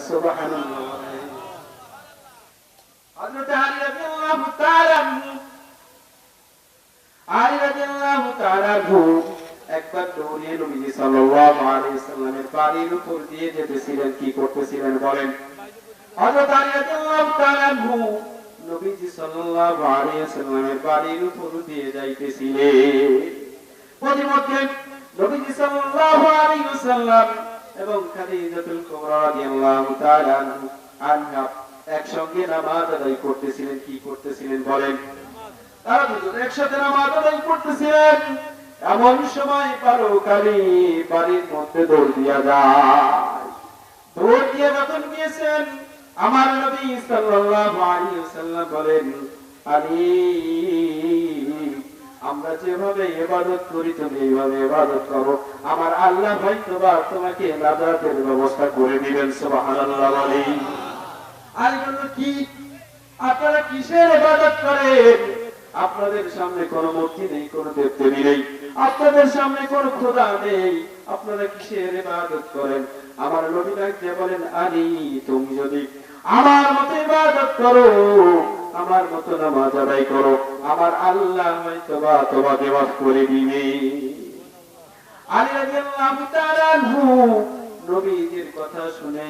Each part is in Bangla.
সুবহানাল্লাহ। হযরত আলী রাদিয়াল্লাহু তাআলা একবার দৌড়ে নবী সাল্লাল্লাহু আলাইহি সাল্লামের বাড়ির উপর দিয়ে যেতেছিলেন। কি করতেছিলেন বলেন? হযরত আলী রাদিয়াল্লাহু তাআলা নবীজি সাল্লাল্লাহু আলাইহি সাল্লামের বাড়ির উপর দিয়ে যাইতেছিলেন। প্রতিমধ্যে নবীজি সাল্লাল্লাহু আলাইহি সাল্লাম এবং খাদিজাতুল কুবরা রাদিয়াল্লাহু তাআলা আনহা একসঙ্গে নামাজ আদায় করতেছিলেন। কি করতেছিলেন বলেন? তারা দুজন একসাথে নামাজ আদায় করতেছিলেন। এমন সময় পারোকালি বাড়ির মধ্যে দৌড় দিয়া যায়। দৌড় দিয়ে যখন গিয়েছেন, আমার নবী সাল্লাল্লাহু আলাইহি ওয়াসাল্লাম বলেন, আলী, আমরা যেভাবে ইবাদত করি তুমি এইভাবে ইবাদত করো, আমার আল্লাহ হয়তোবা তোমাকে নাজাতের ব্যবস্থা করে দিবেন। সুবহানাল্লাহ বলেন। আলী বলল, কি আপনারা কিসের ইবাদত করেন? আপনাদের সামনে কোনো মূর্তি নেই, কোনো দেবদেবী নেই, আপনাদের সামনে কোনো খোদা নেই, আপনারা কিসের ইবাদত করেন? আমার নবী ডাকতে বলেন, আলী, তুমি যদি আমার মতো ইবাদত করো, আমার মতো নামাজ আদায় করো, আমার আল্লাহ হয়তোবা তোমাকে মাফ করে দিবে। আলী রাদিয়াল্লাহু তাআলা নবীজির কথা শুনে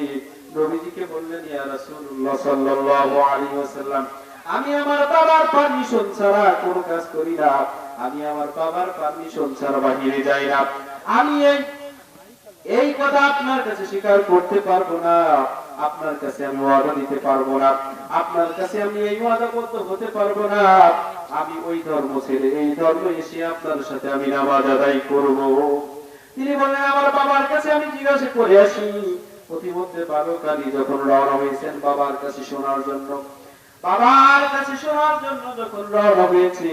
নবীজিকে বললেন, ইয়া রাসূলুল্লাহ সাল্লাল্লাহু আলাইহি ওয়াসাল্লাম, আমি আমার বাবার পারমিশন ছাড়া কোনো কাজ করি না, আমি আমার বাবার পারমিশন ছাড়া বাহিরে যাই না, আমি এই কথা আপনার কাছে স্বীকার করতে পারবো না, আপনার কাছে আমি ওয়াদা দিতে পারবো না, আপনার কাছে আমি এই ওয়াদাবদ্ধ হতে পারবো না, আমি ওই ধর্ম ছেড়ে এই ধর্ম এসে আপনার সাথে আমি নামাজ আদায় করব। তিনি বললেন, আমার বাবার কাছে আমি জিজ্ঞাসা করে আসি। প্রতিমধ্যে বালকালী যখন রওনা হয়েছেন বাবার কাছে শোনার জন্য, বাবার কাছে শোনার জন্য যখন রওনা হয়েছে,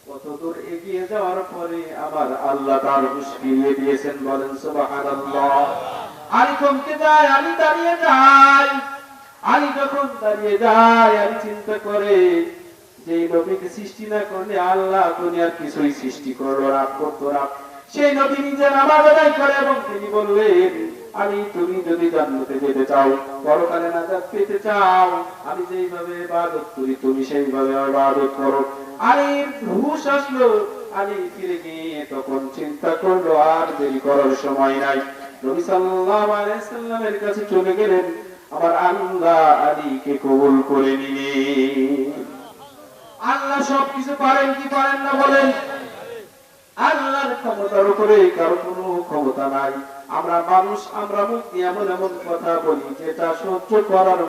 কত দূর এগিয়ে যাওয়ার পরে আমার আল্লাহ তার হুঁশ ফিরিয়ে দিয়েছেন। বলেন সুবহানাল্লাহ। আলী থমকে যায়, আলী দাঁড়িয়ে যায়। আলী যখন দাঁড়িয়ে যায়, আলী চিন্তা করে যে নবীকে সৃষ্টি না করলে আল্লাহ দুনিয়ার কিছুই সৃষ্টি করলো না, করতো না। সেই নবী নিজে নামাজ আদায় করে এবং তিনি বললেন, আলী, তুমি যদি জান্নাতে যেতে চাও, পরকালে নাজাত পেতে চাও, আমি যেইভাবে ইবাদত করি তুমি সেইভাবে ইবাদত করো। আলীর হুঁশ আসলো। আলী ফিরে গিয়ে তখন চিন্তা করলো আর দেরি করার সময় নাই। নবী সাল্লাল্লাহু আলাইহি সাল্লামের কাছে চলে গেলেন। আমার আল্লাহ আলীকে কবুল করে নিলেন। আল্লাহ সবকিছু পারেন কি পারেন না বলেন? আল্লাহর ক্ষমতার উপরে কারো কোনো ক্ষমতা নাই। আমরা মানুষ, আমরা মুক্তি এমন এমন কথা বলি যেটা সহ্য করার